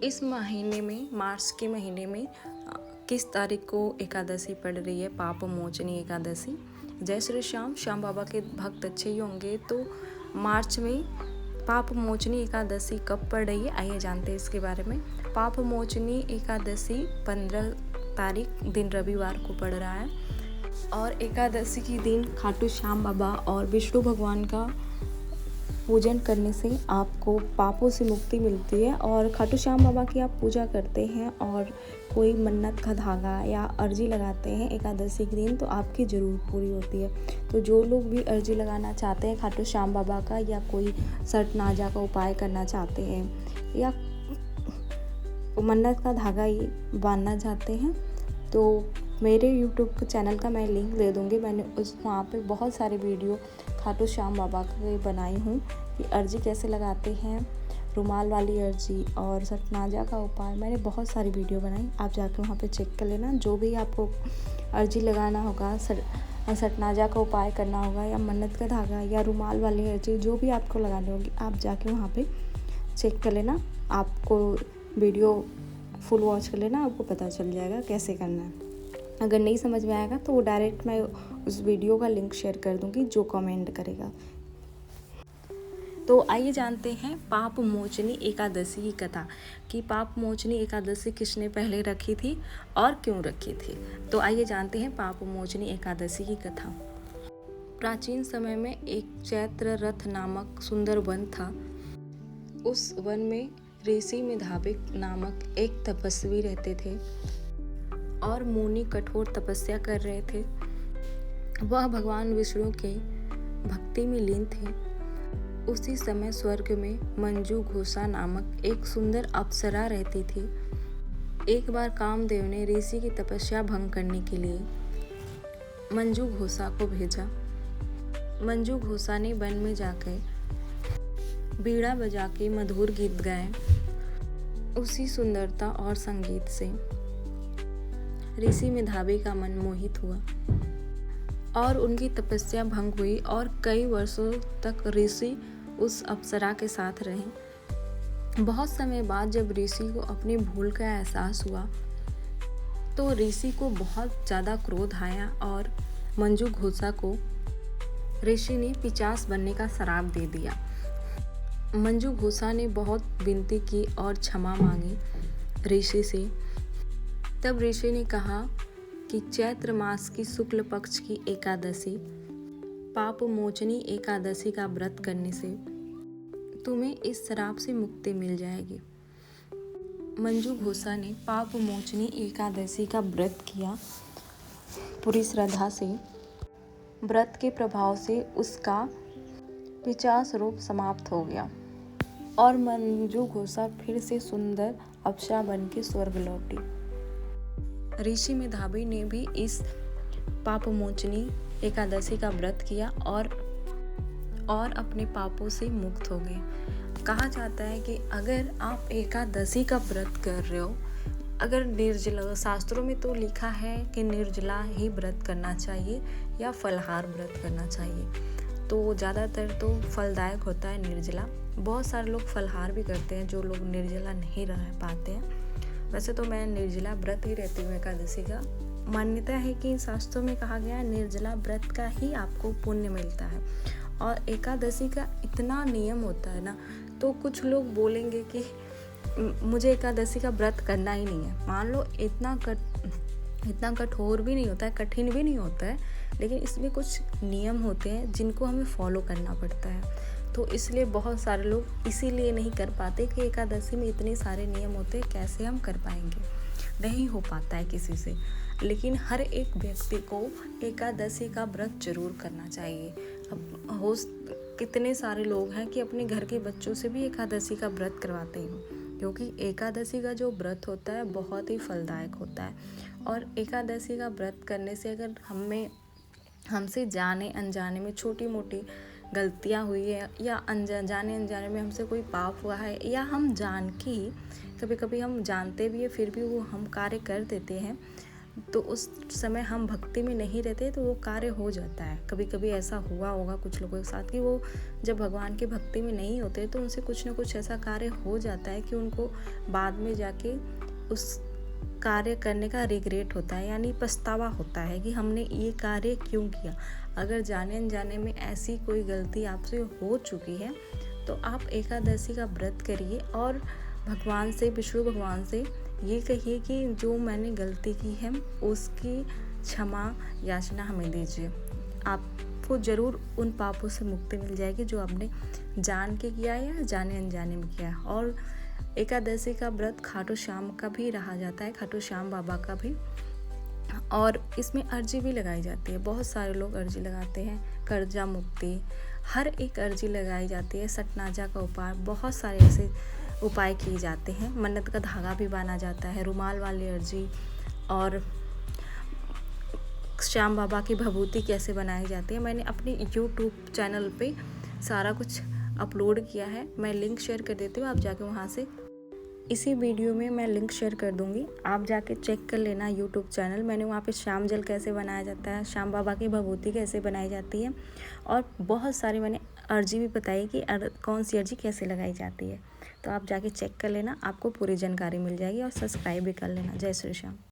इस महीने में, मार्च के महीने में किस तारीख को एकादशी पड़ रही है, पाप मोचनी एकादशी। जय श्री श्याम। श्याम बाबा के भक्त अच्छे ही होंगे। तो मार्च में पाप मोचनी एकादशी कब पड़ रही है, आइए जानते हैं इसके बारे में। पाप मोचनी एकादशी 15 तारीख दिन रविवार को पड़ रहा है और एकादशी के दिन खाटू श्याम बाबा और विष्णु भगवान का पूजन करने से आपको पापों से मुक्ति मिलती है। और खाटू श्याम बाबा की आप पूजा करते हैं और कोई मन्नत का धागा या अर्जी लगाते हैं एकादशी के दिन, तो आपकी ज़रूर पूरी होती है। तो जो लोग भी अर्जी लगाना चाहते हैं खाटू श्याम बाबा का, या कोई सट नाजा का उपाय करना चाहते हैं, या मन्नत का धागा बांधना चाहते हैं, तो मेरे YouTube चैनल का मैं लिंक दे दूँगी। मैंने वहाँ पे बहुत सारे वीडियो खाटू श्याम बाबा के बनाई हूँ कि अर्जी कैसे लगाते हैं, रुमाल वाली अर्जी और सतनाजा का उपाय। मैंने बहुत सारी वीडियो बनाई, आप जाकर वहाँ पे चेक कर लेना। जो भी आपको अर्जी लगाना होगा, सतनाजा का उपाय करना होगा, या मन्नत का धागा या रुमाल वाली अर्जी, जो भी आपको लगानी होगी, आप जाके वहाँ पे चेक कर लेना। आपको वीडियो फुल वॉच कर लेना, आपको पता चल जाएगा कैसे करना है। अगर नहीं समझ में आएगा तो वो डायरेक्ट मैं उस वीडियो का लिंक शेयर कर दूंगी जो कमेंट करेगा। तो आइए जानते हैं पाप मोचनी एकादशी की कथा, कि पाप मोचनी एकादशी किसने पहले रखी थी और क्यों रखी थी। तो आइए जानते हैं पाप मोचनी एकादशी की कथा। प्राचीन समय में एक चैत्र रथ नामक सुंदर वन था। उस वन में ऋषि मेधाविक नामक एक तपस्वी रहते थे और मुनि कठोर तपस्या कर रहे थे। वह भगवान विष्णु के भक्ति में लीन थे। उसी समय स्वर्ग में मंजू घोषा नामक एक सुंदर अप्सरा रहती थी। एक बार कामदेव ने ऋषि की तपस्या भंग करने के लिए मंजू घोषा को भेजा। मंजू घोषा ने वन में जाकर बीड़ा बजा के मधुर गीत गाए। उसी सुंदरता और संगीत से ऋषि मेधावी का मन मोहित हुआ और उनकी तपस्या भंग हुई और कई वर्षों तक ऋषि उस अप्सरा के साथ रहे। बहुत समय बाद जब ऋषि को अपनी भूल का एहसास हुआ तो ऋषि को बहुत ज़्यादा क्रोध आया और मंजू घोषा को ऋषि ने पिशाच बनने का श्राप दे दिया। मंजू घोषा ने बहुत विनती की और क्षमा मांगी ऋषि से। तब ऋषि ने कहा कि चैत्र मास की शुक्ल पक्ष की एकादशी पाप मोचनी एकादशी का व्रत करने से तुम्हें इस श्राप से मुक्ति मिल जाएगी। मंजू घोषा ने पाप मोचनी एकादशी का व्रत किया पूरी श्रद्धा से। व्रत के प्रभाव से उसका पिशाच रूप समाप्त हो गया और मंजू घोषा फिर से सुंदर अप्सरा बन के स्वर्ग लौटी। ऋषि मेधावी ने भी इस पाप मोचनी एकादशी का व्रत किया और अपने पापों से मुक्त हो गए। कहा जाता है कि अगर आप एकादशी का व्रत कर रहे हो, अगर निर्जला, शास्त्रों में तो लिखा है कि निर्जला ही व्रत करना चाहिए या फलाहार व्रत करना चाहिए, तो ज़्यादातर तो फलदायक होता है निर्जला। बहुत सारे लोग फलाहार भी करते हैं जो लोग निर्जला नहीं रह पाते हैं। वैसे तो मैं निर्जला व्रत ही रहती हूँ एकादशी का। मान्यता है कि शास्त्रों में कहा गया है निर्जला व्रत का ही आपको पुण्य मिलता है। और एकादशी का इतना नियम होता है ना, तो कुछ लोग बोलेंगे कि मुझे एकादशी का व्रत करना ही नहीं है। मान लो इतना कठोर भी नहीं होता है, कठिन भी नहीं होता है, लेकिन इसमें कुछ नियम होते हैं जिनको हमें फॉलो करना पड़ता है। तो इसलिए बहुत सारे लोग इसीलिए नहीं कर पाते कि एकादशी में इतने सारे नियम होते हैं, कैसे हम कर पाएंगे, नहीं हो पाता है किसी से। लेकिन हर एक व्यक्ति को एकादशी का व्रत जरूर करना चाहिए। अब कितने सारे लोग हैं कि अपने घर के बच्चों से भी एकादशी का व्रत करवाते हैं, क्योंकि एकादशी का जो व्रत होता है बहुत ही फलदायक होता है। और एकादशी का व्रत करने से अगर हमसे जाने अनजाने में छोटी मोटी गलतियाँ हुई है, या जाने अनजाने में हमसे कोई पाप हुआ है, या हम जान के ही कभी कभी हम जानते भी है फिर भी वो हम कार्य कर देते हैं, तो उस समय हम भक्ति में नहीं रहते तो वो कार्य हो जाता है। कभी कभी ऐसा हुआ होगा कुछ लोगों के साथ कि वो जब भगवान की भक्ति में नहीं होते तो उनसे कुछ ना कुछ ऐसा कार्य हो जाता है कि उनको बाद में जाके उस कार्य करने का रिग्रेट होता है, यानी पछतावा होता है कि हमने ये कार्य क्यों किया। अगर जाने अनजाने में ऐसी कोई गलती आपसे हो चुकी है तो आप एकादशी का व्रत करिए और भगवान से, विष्णु भगवान से ये कहिए कि जो मैंने गलती की है उसकी क्षमा याचना हमें दीजिए। आपको ज़रूर उन पापों से मुक्ति मिल जाएगी जो आपने जान के किया या जाने अनजाने में किया। और एकादशी का व्रत खाटू श्याम का भी रहा जाता है, खाटू श्याम बाबा का भी। और इसमें अर्जी भी लगाई जाती है, बहुत सारे लोग अर्जी लगाते हैं, कर्जा मुक्ति, हर एक अर्जी लगाई जाती है, सटनाजा का उपाय, बहुत सारे ऐसे उपाय किए जाते हैं। मन्नत का धागा भी बांधा जाता है, रुमाल वाली अर्जी, और श्याम बाबा की भभूति कैसे बनाई जाती है मैंने अपने यूट्यूब चैनल पे सारा कुछ अपलोड किया है। मैं लिंक शेयर कर देती हूँ, आप जाके वहाँ से, इसी वीडियो में मैं लिंक शेयर कर दूँगी, आप जाके चेक कर लेना यूट्यूब चैनल। मैंने वहाँ पे श्याम जल कैसे बनाया जाता है, श्याम बाबा की भभूति कैसे बनाई जाती है, और बहुत सारी मैंने अर्जी भी बताई कि कौन सी अर्जी कैसे लगाई जाती है। तो आप जाके चेक कर लेना, आपको पूरी जानकारी मिल जाएगी, और सब्सक्राइब भी कर लेना। जय श्री श्याम।